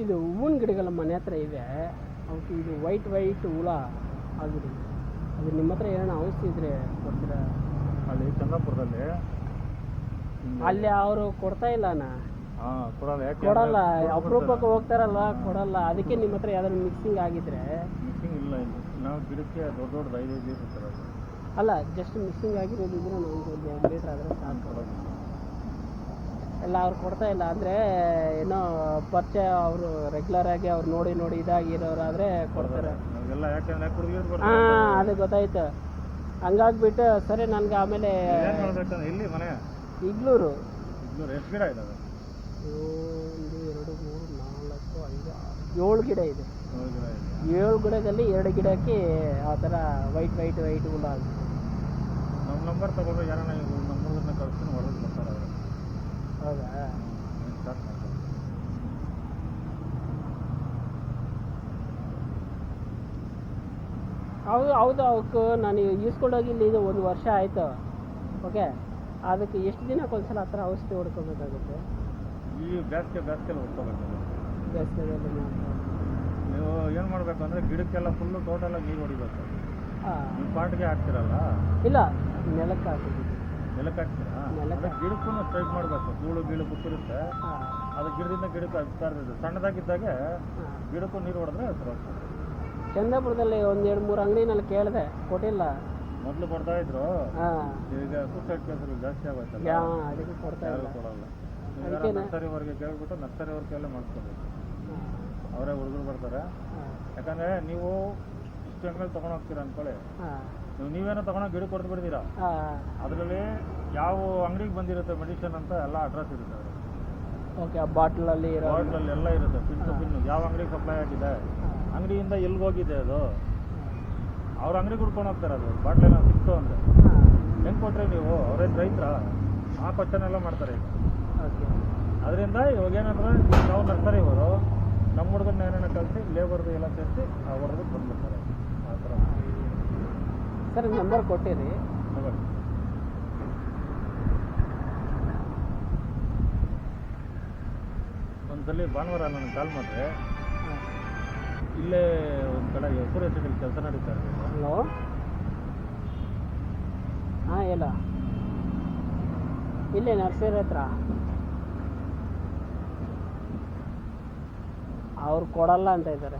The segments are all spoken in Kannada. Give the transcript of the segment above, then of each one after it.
ಇದು ಹೂವಿನ ಗಿಡಗಳ ಮನೆ ಹತ್ರ ಇದೆ, ಅವಕ್ಕೆ ಇದು ವೈಟ್ ಹುಳ ಆಗಿದೆ. ಅದು ನಿಮ್ಮ ಹತ್ರ ಏನಾರ ಔಷಧಿ ಇದ್ರೆ ಕೊಡ್ತೀರಾ? ಅಲ್ಲಿ ಚಂದ್ರಪುರದಲ್ಲಿ ಅಲ್ಲಿ ಅವರು ಕೊಡ್ತಾ ಇಲ್ಲ ಅಣ್ಣ. ಕೊಡಲ್ಲ, ಅಪರೂಪಕ್ಕೆ ಹೋಗ್ತಾರಲ್ವ, ಕೊಡಲ್ಲ. ಅದಕ್ಕೆ ನಿಮ್ಮ ಹತ್ರ ಯಾವ್ದಾದ್ರು ಮಿಕ್ಸಿಂಗ್ ಆಗಿದ್ರೆ. ಮಿಕ್ಸಿಂಗ್ ಇಲ್ಲ, ನಾವು ಗಿಡಕ್ಕೆ ದೊಡ್ಡ 5 ಲೀಟರ್ ಅಲ್ಲ, ಜಸ್ಟ್ ಮಿಕ್ಸಿಂಗ್ ಆಗಿರೋದಿದ್ರೆ ನಾವು ಒಂದು 2 ಲೀಟ್ರ್ ಆದರೆ ಸಾಕು. ಎಲ್ಲ ಅವ್ರು ಕೊಡ್ತಾ ಇಲ್ಲ ಅಂದರೆ ಏನೋ ಪರಿಚಯ, ಅವರು ರೆಗ್ಯುಲರ್ ಆಗಿ ಅವ್ರು ನೋಡಿ ಇದಾಗಿರೋರಾದರೆ ಕೊಡ್ತಾರೆ. ಹಾಂ, ಅದು ಗೊತ್ತಾಯ್ತು. ಹಂಗಾಗ್ಬಿಟ್ಟು ಸರಿ ನನಗೆ ಆಮೇಲೆ ಇಲ್ಲಿ ಮನೆ ಇಗ್ಲೂರು ಎಷ್ಟು ಗಿಡ ಇದ್ದಾವೆ? 1 2 3 4 5 6 7 ಗಿಡ ಇದೆ. 7 ಗಿಡದಲ್ಲಿ 2 ಗಿಡಕ್ಕೆ ಆ ಥರ ವೈಟ್ ಹುಳ ಆಗುತ್ತೆ. ನಮ್ಮ ನಂಬರ್ ತಗೊಂಡ್ರೆ ಯಾರನ್ನ ನಂಬರ್ನ ಕಳಿಸ್ತೀನಿ, ಹೊರಗೆ ಬರ್ತಾರೆ ಅವರು. ಹೌದಾ? ಹೌದು ಅವಕ್ಕೆ ನಾನು ಈಸ್ಕೊಂಡೋಗಿ ಇಲ್ಲಿ ಇದು 1 ವರ್ಷ ಆಯಿತು. ಓಕೆ, ಅದಕ್ಕೆ ಎಷ್ಟು ದಿನಕ್ಕೊಂದ್ಸಲ ಆ ಥರ ಔಷಧಿ ಹೊಡ್ಕೋಬೇಕಾಗುತ್ತೆ? ಈ ಬೇಸಿಗೆಯಲ್ಲಿ ಹೊಡ್ಕೋಬೇಕು. ಬೇಸಿಗೆಯಲ್ಲಿ ನೀವು ಏನು ಮಾಡಬೇಕು ಅಂದರೆ ಗಿಡಕ್ಕೆಲ್ಲ ಫುಲ್ಲು ಟೋಟಲಾಗಿ ನೀರು ಹೊಡಿಬೇಕು. ನೀವು ಪಾಟ್ಗೆ ಹಾಕ್ತಿರಲ್ಲ? ಇಲ್ಲ, ನೆಲಕ್ಕೆ ಹಾಕಿದ್ದೀವಿ. ನೆಲಕ್ಕೆ ಹಾಕ್ತೀರಾ? ಗಿಡಕ್ಕೂ ಸ್ಟ್ರೈಕ್ ಮಾಡಬೇಕು. ಗೀಳು ಬಿಟ್ಟಿರುತ್ತೆ, ಅದು ಗಿಡದಿಂದ ಗಿಡಕ್ಕೆ ಹಚ್ತಾ ಇರ್ತದೆ. ಸಣ್ಣದಾಗಿದ್ದಾಗ ಗಿಡಕ್ಕೂ ನೀರು ಹೊಡೆದ್ರೆ ಸರ್. ಚಂದ್ರಪುರದಲ್ಲಿ 1 2 3 ಅಂಗಡಿನಲ್ಲಿ ಕೇಳಿದೆ, ಕೊಟ್ಟಿಲ್ಲ. ಮೊದಲು ಕೊಡ್ತಾ ಇದ್ರು, ಈಗ ಸೂಸೈಡ್ ಕೇಸ್ಗಳು ಜಾಸ್ತಿ ಆಗೋಯ್ತಲ್ಲ, ಅದಕ್ಕೆ ಕೊಡ್ತಾ ಇಲ್ಲ. ಕೊಡಲ್ಲ. ನರ್ಸರಿವರೆಗೆ ಕೇಳ್ಬಿಟ್ಟು ನರ್ಸರಿವ್ರ ಕೈಯಲ್ಲೇ ಮಾಡಿಸ್ಕೋಬೇಕು. ಅವರೇ ಹುಡುಗರು ಬರ್ತಾರೆ. ಯಾಕಂದರೆ ನೀವು ಇಷ್ಟು ಎಮ್ಮೆಲ್ ತೊಗೊಂಡು ಹೋಗ್ತೀರಾ ಅಂದ್ಕೊಳ್ಳಿ, ನೀವೇನೋ ತೊಗೊಂಡೋಗಿ ಗಿಡ ಕೊಡ್ತು ಬಿಡ್ತೀರಾ, ಅದರಲ್ಲಿ ಯಾವ ಅಂಗಡಿಗೆ ಬಂದಿರುತ್ತೆ ಮೆಡಿಸಿನ್ ಅಂತ ಎಲ್ಲ ಅಡ್ರೆಸ್ ಇರುತ್ತೆ. ಓಕೆ, ಬಾಟ್ಲಲ್ಲಿ ಎಲ್ಲ ಇರುತ್ತೆ, ಪಿನ್ನು ಯಾವ ಅಂಗಡಿಗೆ ಸಪ್ಲೈ ಆಗಿದೆ, ಅಂಗಡಿಯಿಂದ ಎಲ್ಲಿಗೆ ಹೋಗಿದೆ, ಅದು ಅವ್ರ ಅಂಗಡಿಗೆ ಹುಡ್ಕೊಂಡು ಹೋಗ್ತಾರೆ. ಅದು ಬಾಟ್ಲೆಲ್ಲ ಸಿಕ್ತು ಅಂದರೆ ಹೆಂಗೆ ಕೊಟ್ಟರೆ ನೀವು ಅವ್ರೇನು ರೈತರ? ಆ ಕ್ವಶನ್ ಎಲ್ಲ ಮಾಡ್ತಾರೆ ಈಗ. ಅದರಿಂದ ಇವಾಗ ಏನಂದ್ರೆ ನಾವು ನರ್ಸರಿ ಅವರು ನಮ್ಮ ಹುಡುಗನ ಏನೇನೋ ಕಲಿಸಿ ಲೇಬರ್ದು ಎಲ್ಲ ಸೇರಿಸಿ ಅವ್ರದ್ದು ಬಂದ್ಬಿಡ್ತಾರೆ. ಆ ಥರ ಸರ್ ನಂಬರ್ ಕೊಟ್ಟಿರಿ. ಒಂದ್ಸಲಿ ಭಾನುವಾರ ನನಗೆ ಕಾಲ್ ಮಾಡಿದ್ರೆ, ಇಲ್ಲೇ ಒಂದು ಕಡೆ ಸೂರ್ಯಸಿಟಿಲಿ ಕೆಲಸ ನಡೀತಾ ಇರ್ಬೋದು. ಹಲೋ, ಹಾಂ ಇಲ್ಲ, ಇಲ್ಲೇ ನರ್ಸರಿ ಹತ್ರ. ಅವ್ರು ಕೊಡಲ್ಲ ಅಂತ ಇದ್ದಾರೆ.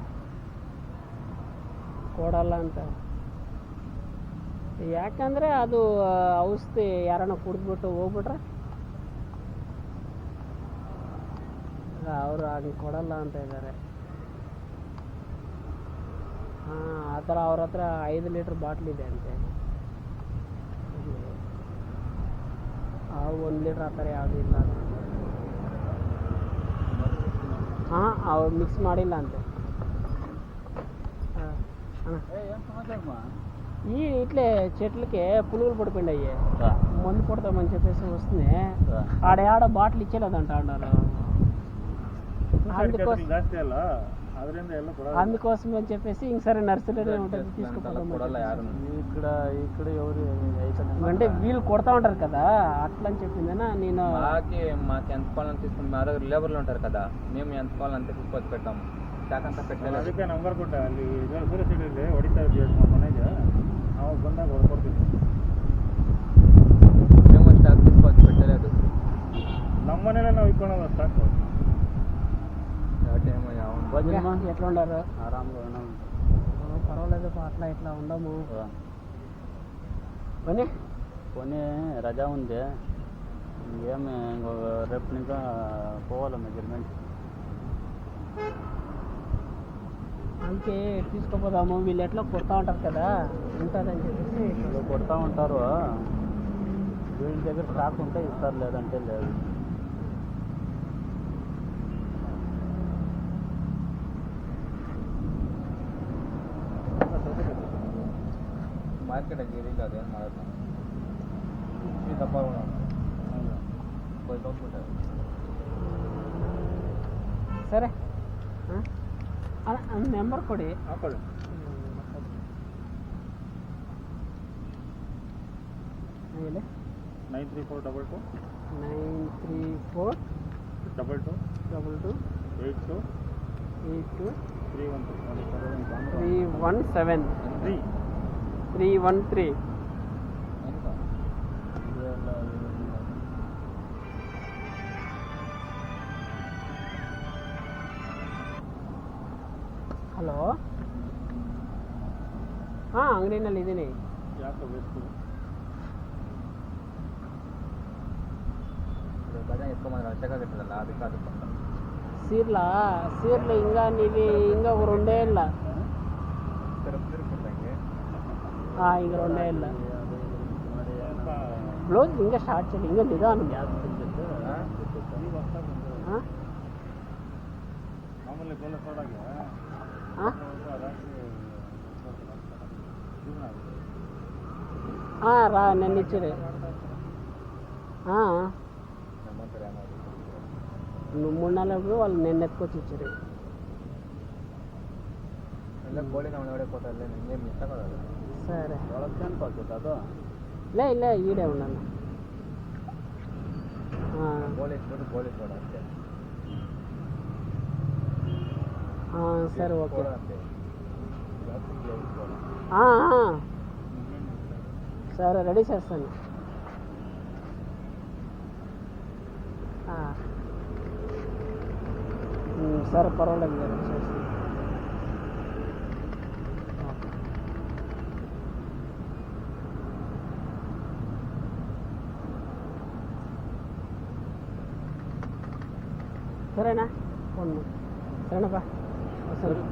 ಯಾಕಂದರೆ ಅದು ಔಷಧಿ ಯಾರನ್ನ ಕುಡಿದ್ಬಿಟ್ಟು ಹೋಗ್ಬಿಟ್ರೆ ಅವರು ಹಾಗೆ ಕೊಡಲ್ಲ ಅಂತ ಇದ್ದಾರೆ. ಹಾಂ, ಆ ಥರ ಅವ್ರ ಹತ್ರ 5 ಲೀಟ್ರ್ ಬಾಟ್ಲಿದೆ ಅಂತೆ. 1 ಲೀಟ್ರ್ ಆ ಥರ ಯಾವುದೂ ಇಲ್ಲ. ಹಾಂ, ಅವ್ರು ಮಿಕ್ಸ್ ಮಾಡಿಲ್ಲ అంతే. ఈ ఇట్లే చెట్లకి పురుగులు పడిపోయినాయి, మందు కొడతామని చెప్పేసి వస్తుంది. ఆడ బాటిల్ ఇచ్చేలేదంట అన్నారు. అందుకోసం అని చెప్పేసి ఇంక సరే నర్సరీలో ఉంటుంది తీసుకుపోతాం. ఇక్కడ ఎవరు అంటే వీళ్ళు కొడతా ఉంటారు కదా, అట్లా అని చెప్పిందనా. నేను మాకు ఎంత పాలని తీసుకుని మా దగ్గర లేబర్లు ఉంటారు కదా, మేము ఎంత పాలంతా తీసుకొచ్చి పెట్టాము. ಸ್ಟಾಕ್ పెట్టాలి. ಅದಕ್ಕೆ ನಂಬರ್ ಕೊಟ್ಟ, ಅಲ್ಲಿ ಸೂರ್ಯಸಿಟಿಯಲ್ಲಿ ಹೊಡಿತಾ ಇದ್ದೀವಿ ನಮ್ಮ ಮನೆಗೆ, ನಾವು ಬಂದಾಗ ಹೊಡ್ಕೊಡ್ತೀವಿ. మేము ಸ್ಟಾಕ್ తీసుకొచ్చి పెట్టలేదు. ನಮ್ಮ ಮನೇಲೆ ನಾವು ಇಟ್ಕೊಳ್ಳೋದು ಸ್ಟಾಕ್. ఎట్లా ఉండారు? ఆరాంగా ఉన్నాము, పర్వాలేదు. అట్లా ఇట్లా ఉండము. పోనీ రజా ఉంది, ఏమి రేపు ఇంకా పోవాలి మెజర్మెంట్. అందుకే తీసుకుపోదాము. వీళ్ళు ఎట్లా కొడతా ఉంటారు కదా, ఉంటుందని చెప్పేసి కొడతా ఉంటారు. వీళ్ళ దగ్గర స్టాక్ ఉంటే ఇస్తారు, లేదంటే లేదు. ಮಾರ್ಕೆಟ್ ಆಗಿರಲಿಲ್ಲ, ಅದೇನು ಮಾಡೋದು ದಪ್ಪ ಹೋಗ್ಬಿಟ್ಟಾರೆ. ಸರಿ, ಹಾಂ, ನಂಬರ್ ಕೊಡಿ. ಹಾಕೊಳ್ಳಿ. ಹೇಳಿ. 9342 934 22 22 82 82 313 317 3 313. ಎಂತ ಹಲೋ, ಹಾಂ ಅಂಗಡಿನಲ್ಲಿ ಇದ್ದೀನಿ. ಯಾಕೆ ಬೇಕು? ಬಜಾರ್ ಎತ್ಕೊಂಬಂದ್ರೆ ಚೆಕ್ಕಾಗಿರ್ತದಲ್ಲ ಅದಕ್ಕೆ ಅದಕ್ಕೆ ಸೀರ್ಲ ಹಿಂಗ ನೀವು ಹಿಂಗ ಒಂದೇ ಇಲ್ಲ. ತಿರುಗಿದಂಗೆ ಹಾಂ ಹಿಂಗ ಒಂದೇ ಇಲ್ಲ. ಬ್ಲೌಸ್ ಹಿಂಗ ಸ್ಟಾರ್ಟ್ ಚಲ್ಲಿ ಹಿಂಗ ನಿಧಾನ. ಹಾಂ ಮಾಮೂಲಿ ಬೇಲೆ ಸೋಡಾಗೆ ಹಾಂ ಹಾಂ ನೆನ್ನಿಚ್ಚಿರಿ. ಹಾಂ ಮುನ್ನಾಲು వాళ్ళు నేను ఎత్తుకొచ్చి ఇచ్చారు. ಎಲ್ಲ ಕೋಳಿ ನಾವು ನೋಡೋಕೋಟಲ್ಲೇ ನಿಮಗೆ ಮಿಸ್ ಆಗೋದಲ್ಲ. సరే ಒಳಗೆ ಅನ್ಕೋತದ ಅದು లే ఈడే ఉన్నాను. ಕೋಳಿ ಇಟ್ಬಿಟ್ಟು ಕೋಳಿ ಸೋಡ ಅಷ್ಟೇ. సరే ఓకే. ಸೋಡ ಅಂತೆ సరే రెడీ చేస్తాను. సరే పర్వాలేదు రెడీ చేస్తాను. సరేనా ఫోన్ సరేనప్పా వస్తాను.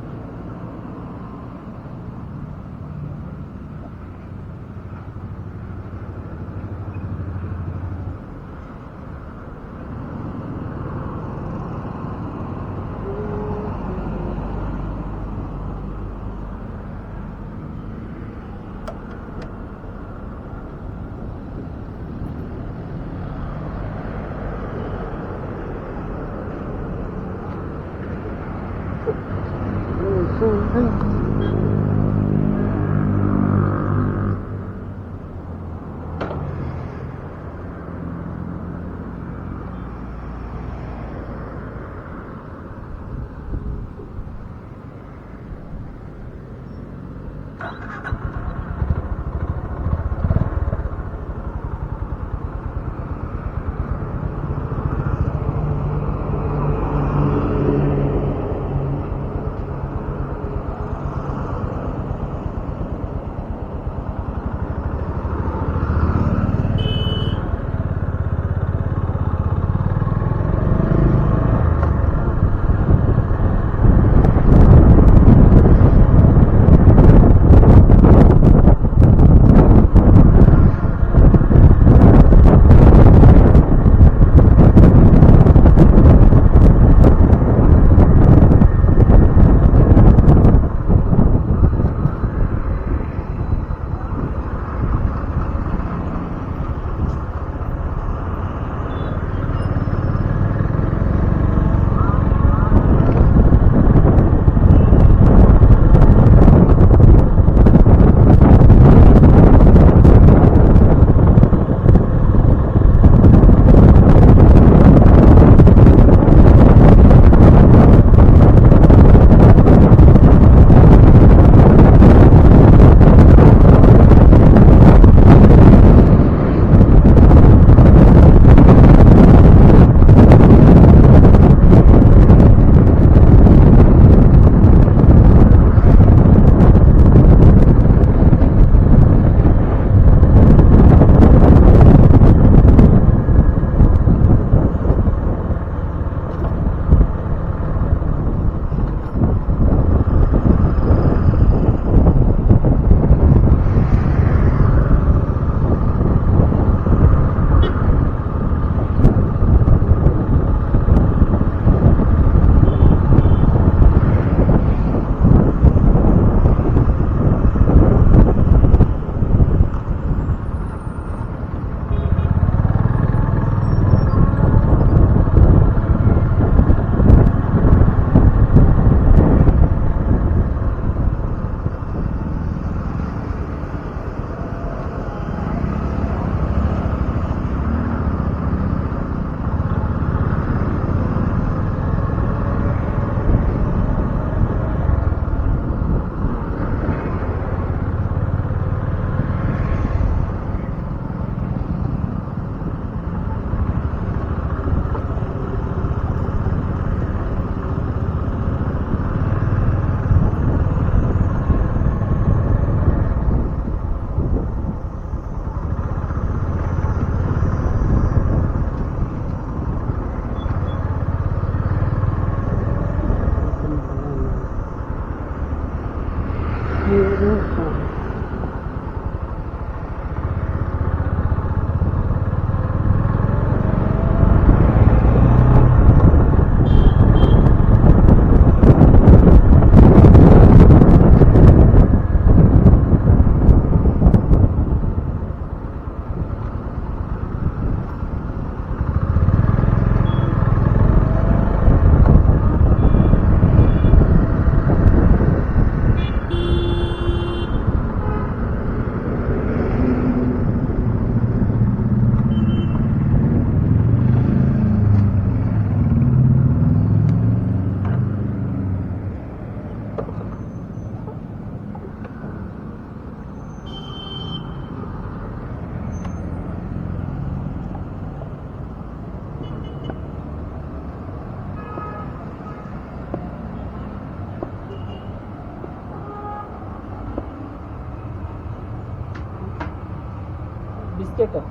ಬಿಸ್ಕೆಟು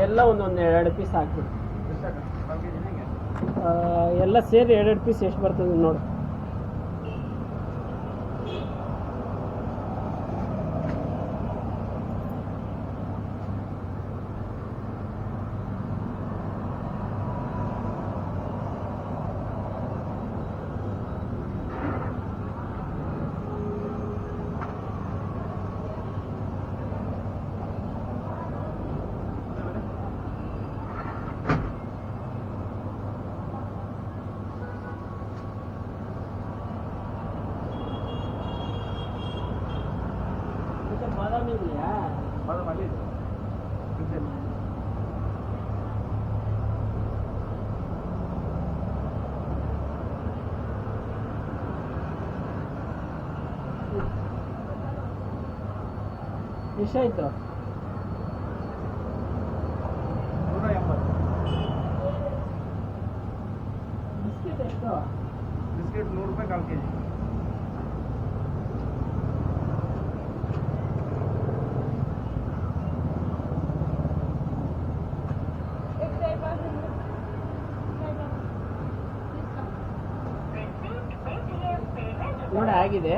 ಎಲ್ಲ ಒಂದೊಂದು 2 ಪೀಸ್ ಹಾಕ್ಬಿಡು. ಎಲ್ಲ ಸೇರಿ 2 ಪೀಸ್ ಎಷ್ಟು ಬರ್ತದೆ ನೋಡು. ಬಾದಾಮಿ ಇದೆಯಾ? ಬಾದಾಮಿ ಇದೆ. ಎಷ್ಟಾಯ್ತು? 180. ಬಿಸ್ಕೆಟ್ ಎಷ್ಟು? ಬಿಸ್ಕೆಟ್ 100 ರೂಪಾಯಿ 1/4 kg. ನೋಡಿ ಆಗಿದೆ.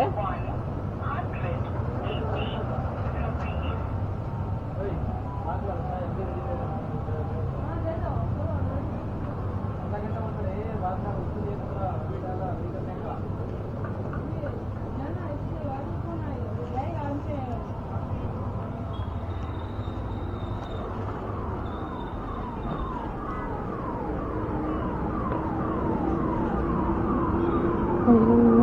Mm-hmm.